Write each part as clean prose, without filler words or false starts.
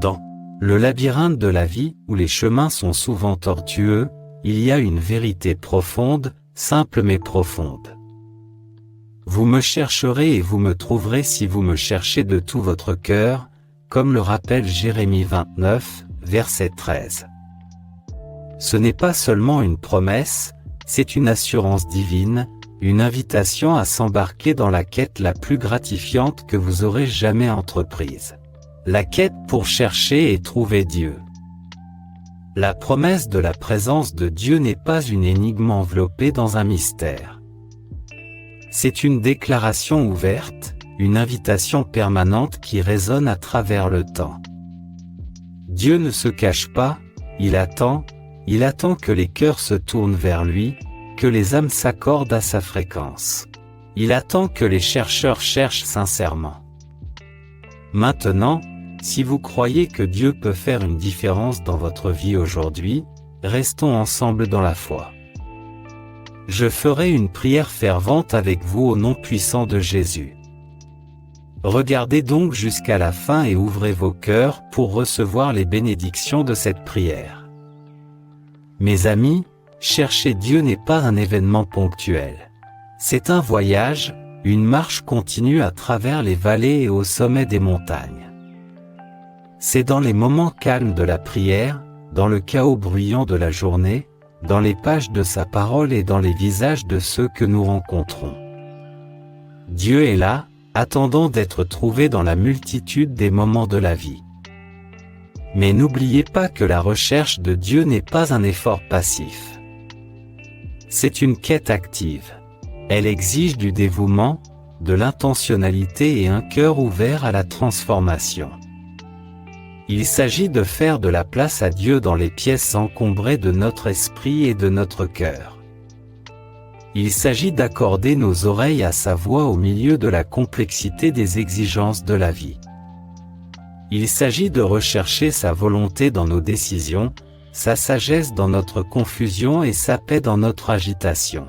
Dans le labyrinthe de la vie, où les chemins sont souvent tortueux, il y a une vérité profonde, simple mais profonde. Vous me chercherez et vous me trouverez si vous me cherchez de tout votre cœur, comme le rappelle Jérémie 29, verset 13. Ce n'est pas seulement une promesse, c'est une assurance divine, une invitation à s'embarquer dans la quête la plus gratifiante que vous aurez jamais entreprise. La quête pour chercher et trouver Dieu. La promesse de la présence de Dieu n'est pas une énigme enveloppée dans un mystère. C'est une déclaration ouverte, une invitation permanente qui résonne à travers le temps. Dieu ne se cache pas, il attend que les cœurs se tournent vers lui, que les âmes s'accordent à sa fréquence. Il attend que les chercheurs cherchent sincèrement. Maintenant, si vous croyez que Dieu peut faire une différence dans votre vie aujourd'hui, restons ensemble dans la foi. Je ferai une prière fervente avec vous au nom puissant de Jésus. Regardez donc jusqu'à la fin et ouvrez vos cœurs pour recevoir les bénédictions de cette prière. Mes amis, chercher Dieu n'est pas un événement ponctuel. C'est un voyage, une marche continue à travers les vallées et au sommet des montagnes. C'est dans les moments calmes de la prière, dans le chaos bruyant de la journée, dans les pages de sa parole et dans les visages de ceux que nous rencontrons. Dieu est là, attendant d'être trouvé dans la multitude des moments de la vie. Mais n'oubliez pas que la recherche de Dieu n'est pas un effort passif. C'est une quête active. Elle exige du dévouement, de l'intentionnalité et un cœur ouvert à la transformation. Il s'agit de faire de la place à Dieu dans les pièces encombrées de notre esprit et de notre cœur. Il s'agit d'accorder nos oreilles à sa voix au milieu de la complexité des exigences de la vie. Il s'agit de rechercher sa volonté dans nos décisions, sa sagesse dans notre confusion et sa paix dans notre agitation.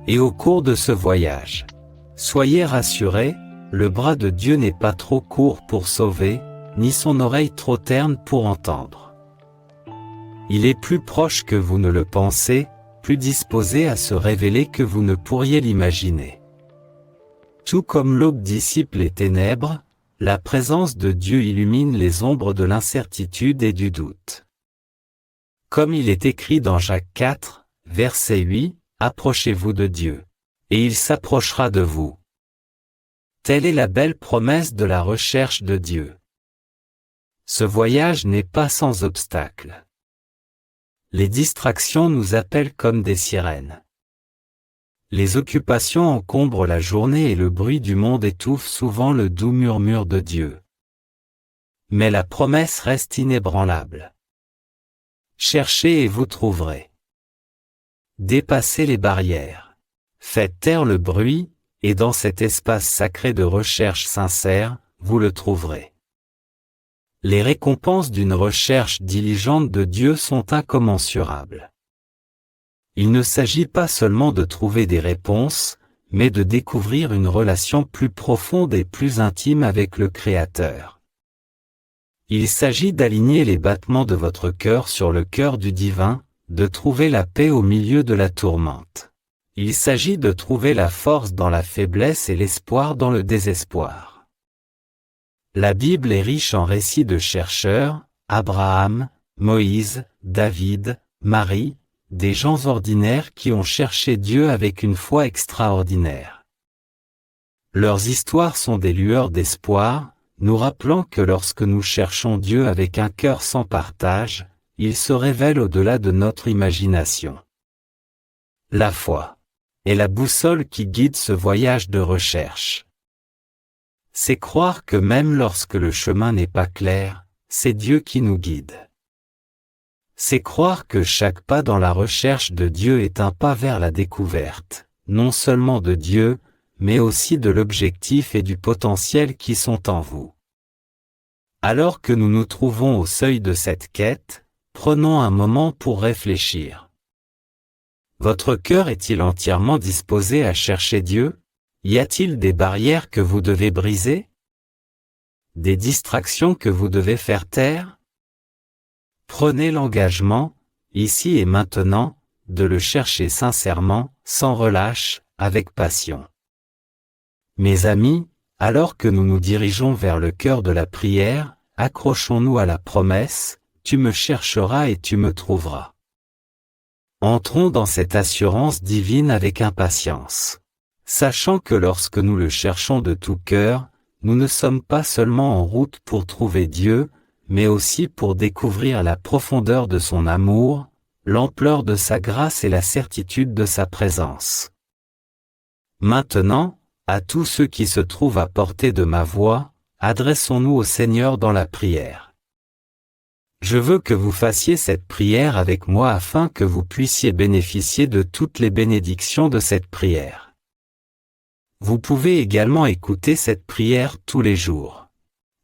Et au cours de ce voyage, soyez rassurés, le bras de Dieu n'est pas trop court pour sauver, ni son oreille trop terne pour entendre. Il est plus proche que vous ne le pensez, plus disposé à se révéler que vous ne pourriez l'imaginer. Tout comme l'aube dissipe les ténèbres, la présence de Dieu illumine les ombres de l'incertitude et du doute. Comme il est écrit dans Jacques 4, verset 8, « Approchez-vous de Dieu, et il s'approchera de vous. » Telle est la belle promesse de la recherche de Dieu. Ce voyage n'est pas sans obstacles. Les distractions nous appellent comme des sirènes. Les occupations encombrent la journée et le bruit du monde étouffe souvent le doux murmure de Dieu. Mais la promesse reste inébranlable. Cherchez et vous trouverez. Dépassez les barrières. Faites taire le bruit, et dans cet espace sacré de recherche sincère, vous le trouverez. Les récompenses d'une recherche diligente de Dieu sont incommensurables. Il ne s'agit pas seulement de trouver des réponses, mais de découvrir une relation plus profonde et plus intime avec le Créateur. Il s'agit d'aligner les battements de votre cœur sur le cœur du divin, de trouver la paix au milieu de la tourmente. Il s'agit de trouver la force dans la faiblesse et l'espoir dans le désespoir. La Bible est riche en récits de chercheurs, Abraham, Moïse, David, Marie, des gens ordinaires qui ont cherché Dieu avec une foi extraordinaire. Leurs histoires sont des lueurs d'espoir, nous rappelant que lorsque nous cherchons Dieu avec un cœur sans partage, il se révèle au-delà de notre imagination. La foi est la boussole qui guide ce voyage de recherche. C'est croire que même lorsque le chemin n'est pas clair, c'est Dieu qui nous guide. C'est croire que chaque pas dans la recherche de Dieu est un pas vers la découverte, non seulement de Dieu, mais aussi de l'objectif et du potentiel qui sont en vous. Alors que nous nous trouvons au seuil de cette quête, prenons un moment pour réfléchir. Votre cœur est-il entièrement disposé à chercher Dieu ? Y a-t-il des barrières que vous devez briser ? des distractions que vous devez faire taire? Prenez l'engagement, ici et maintenant, de le chercher sincèrement, sans relâche, avec passion. Mes amis, alors que nous nous dirigeons vers le cœur de la prière, accrochons-nous à la promesse, tu me chercheras et tu me trouveras. Entrons dans cette assurance divine avec impatience. Sachant que lorsque nous le cherchons de tout cœur, nous ne sommes pas seulement en route pour trouver Dieu, mais aussi pour découvrir la profondeur de son amour, l'ampleur de sa grâce et la certitude de sa présence. Maintenant, à tous ceux qui se trouvent à portée de ma voix, adressons-nous au Seigneur dans la prière. Je veux que vous fassiez cette prière avec moi afin que vous puissiez bénéficier de toutes les bénédictions de cette prière. Vous pouvez également écouter cette prière tous les jours.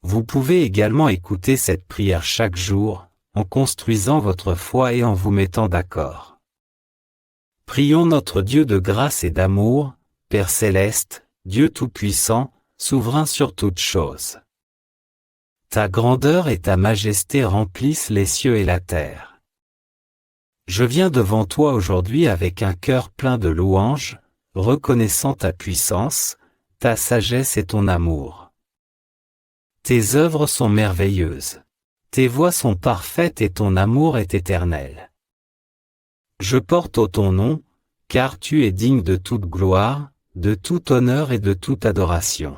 Vous pouvez également écouter cette prière chaque jour, en construisant votre foi et en vous mettant d'accord. Prions notre Dieu de grâce et d'amour, Père céleste, Dieu tout-puissant, souverain sur toutes choses. Ta grandeur et ta majesté remplissent les cieux et la terre. Je viens devant toi aujourd'hui avec un cœur plein de louanges, reconnaissant ta puissance, ta sagesse et ton amour. Tes œuvres sont merveilleuses. Tes voies sont parfaites et ton amour est éternel. Je porte au ton nom, car tu es digne de toute gloire, de tout honneur et de toute adoration.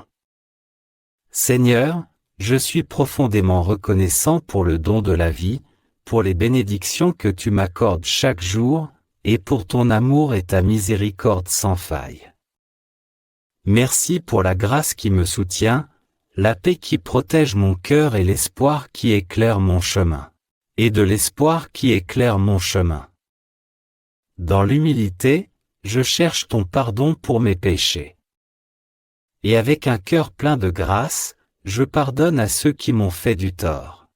Seigneur, je suis profondément reconnaissant pour le don de la vie, pour les bénédictions que tu m'accordes chaque jour, et pour ton amour et ta miséricorde sans faille. Merci pour la grâce qui me soutient, la paix qui protège mon cœur et l'espoir qui éclaire mon chemin. Et de l'espoir qui éclaire mon chemin. Dans l'humilité, je cherche ton pardon pour mes péchés. Et avec un cœur plein de grâce, je pardonne à ceux qui m'ont fait du tort.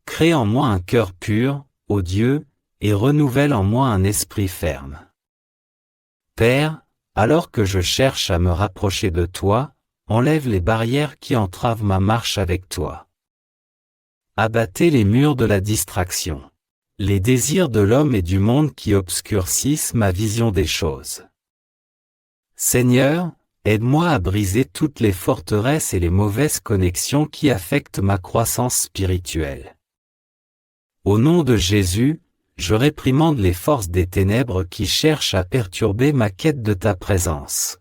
Crée en moi un cœur pur, ô Dieu, et renouvelle en moi un esprit ferme. Père, alors que je cherche à me rapprocher de toi, enlève les barrières qui entravent ma marche avec toi. Abattez les murs de la distraction. Les désirs de l'homme et du monde qui obscurcissent ma vision des choses. Seigneur, aide-moi à briser toutes les forteresses et les mauvaises connexions qui affectent ma croissance spirituelle. Au nom de Jésus, je réprimande les forces des ténèbres qui cherchent à perturber ma quête de ta présence.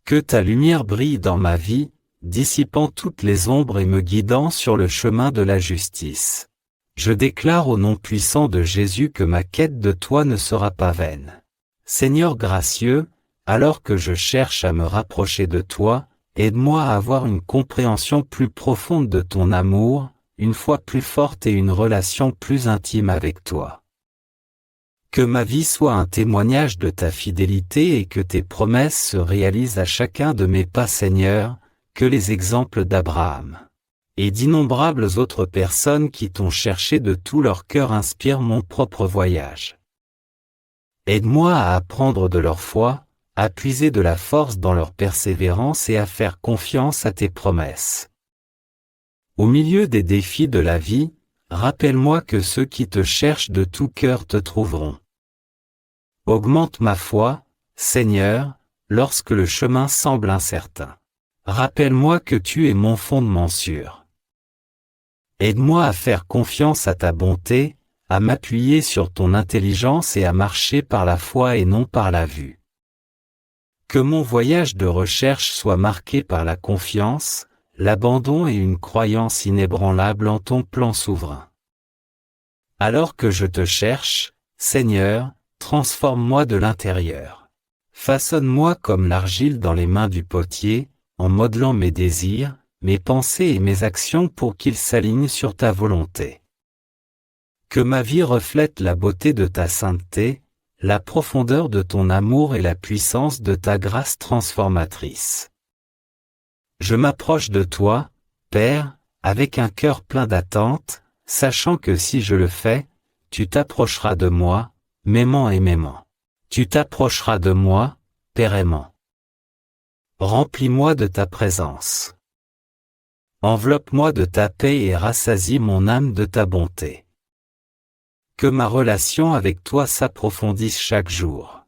Que ta lumière brille dans ma vie, dissipant toutes les ombres et me guidant sur le chemin de la justice. Je déclare au nom puissant de Jésus que ma quête de toi ne sera pas vaine. Seigneur gracieux, alors que je cherche à me rapprocher de toi, aide-moi à avoir une compréhension plus profonde de ton amour, une foi plus forte et une relation plus intime avec toi. Que ma vie soit un témoignage de ta fidélité et que tes promesses se réalisent à chacun de mes pas, Seigneur, que les exemples d'Abraham et d'innombrables autres personnes qui t'ont cherché de tout leur cœur inspirent mon propre voyage. Aide-moi à apprendre de leur foi, à puiser de la force dans leur persévérance et à faire confiance à tes promesses. Au milieu des défis de la vie, rappelle-moi que ceux qui te cherchent de tout cœur te trouveront. Augmente ma foi, Seigneur, lorsque le chemin semble incertain. Rappelle-moi que tu es mon fondement sûr. Aide-moi à faire confiance à ta bonté, à m'appuyer sur ton intelligence et à marcher par la foi et non par la vue. Que mon voyage de recherche soit marqué par la confiance, l'abandon et une croyance inébranlable en ton plan souverain. Alors que je te cherche, Seigneur, transforme-moi de l'intérieur. Façonne-moi comme l'argile dans les mains du potier, en modelant mes désirs, mes pensées et mes actions pour qu'ils s'alignent sur ta volonté. Que ma vie reflète la beauté de ta sainteté, la profondeur de ton amour et la puissance de ta grâce transformatrice. Je m'approche de toi, Père, avec un cœur plein d'attente, sachant que si je le fais, tu t'approcheras de moi, m'aimant et m'aimant. Tu t'approcheras de moi, Père aimant. Remplis-moi de ta présence. Enveloppe-moi de ta paix et rassasie mon âme de ta bonté. Que ma relation avec toi s'approfondisse chaque jour.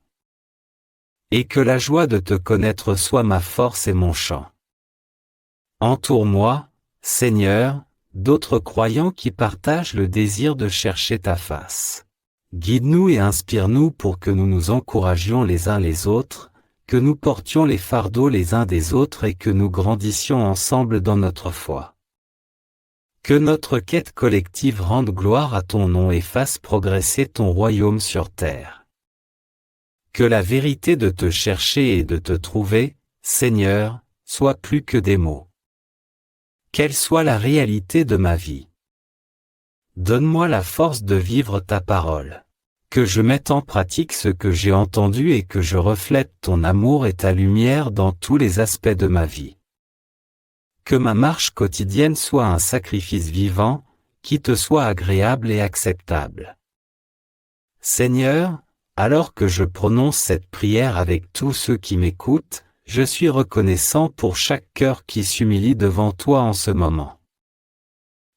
Et que la joie de te connaître soit ma force et mon chant. Entoure-moi, Seigneur, d'autres croyants qui partagent le désir de chercher ta face. Guide-nous et inspire-nous pour que nous nous encouragions les uns les autres, que nous portions les fardeaux les uns des autres et que nous grandissions ensemble dans notre foi. Que notre quête collective rende gloire à ton nom et fasse progresser ton royaume sur terre. Que la vérité de te chercher et de te trouver, Seigneur, soit plus que des mots. Qu'elle soit la réalité de ma vie. Donne-moi la force de vivre ta parole. Que je mette en pratique ce que j'ai entendu et que je reflète ton amour et ta lumière dans tous les aspects de ma vie. Que ma marche quotidienne soit un sacrifice vivant, qui te soit agréable et acceptable. Seigneur, alors que je prononce cette prière avec tous ceux qui m'écoutent, je suis reconnaissant pour chaque cœur qui s'humilie devant toi en ce moment.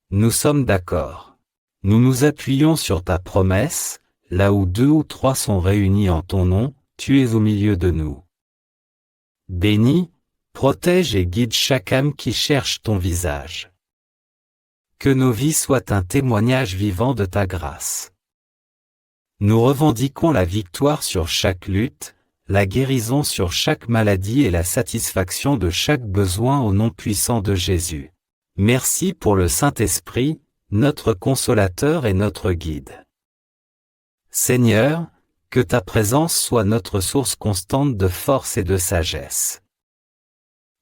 Nous sommes d'accord. Nous nous appuyons sur ta promesse, là où 2 ou 3 sont réunis en ton nom, tu es au milieu de nous. Bénis, protège et guide chaque âme qui cherche ton visage. Que nos vies soient un témoignage vivant de ta grâce. Nous revendiquons la victoire sur chaque lutte, la guérison sur chaque maladie et la satisfaction de chaque besoin au nom puissant de Jésus. Merci pour le Saint-Esprit, notre consolateur et notre guide. Seigneur, que ta présence soit notre source constante de force et de sagesse.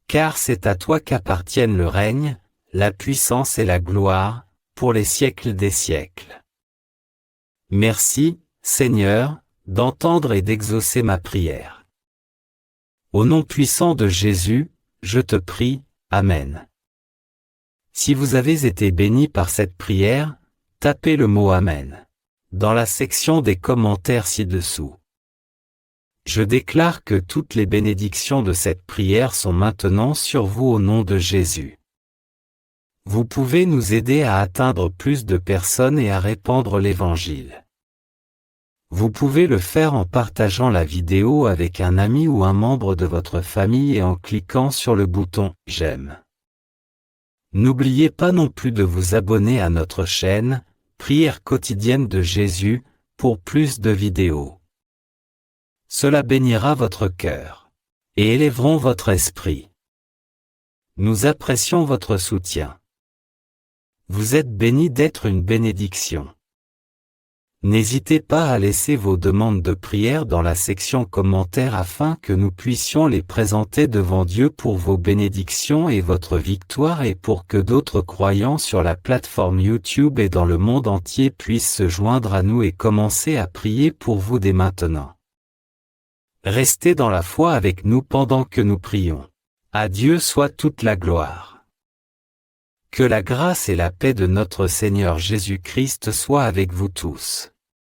Car c'est à toi qu'appartiennent le règne, la puissance et la gloire, pour les siècles des siècles. Merci, Seigneur, d'entendre et d'exaucer ma prière. Au nom puissant de Jésus, je te prie, Amen. Si vous avez été béni par cette prière, tapez le mot Amen dans la section des commentaires ci-dessous. Je déclare que toutes les bénédictions de cette prière sont maintenant sur vous au nom de Jésus. Vous pouvez nous aider à atteindre plus de personnes et à répandre l'Évangile. Vous pouvez le faire en partageant la vidéo avec un ami ou un membre de votre famille et en cliquant sur le bouton « J'aime ». N'oubliez pas non plus de vous abonner à notre chaîne, Prière quotidienne de Jésus, pour plus de vidéos. Cela bénira votre cœur et élèveront votre esprit. Nous apprécions votre soutien. Vous êtes bénis d'être une bénédiction. N'hésitez pas à laisser vos demandes de prière dans la section commentaires afin que nous puissions les présenter devant Dieu pour vos bénédictions et votre victoire et pour que d'autres croyants sur la plateforme YouTube et dans le monde entier puissent se joindre à nous et commencer à prier pour vous dès maintenant. Restez dans la foi avec nous pendant que nous prions. À Dieu soit toute la gloire. Que la grâce et la paix de notre Seigneur Jésus-Christ soient avec vous tous.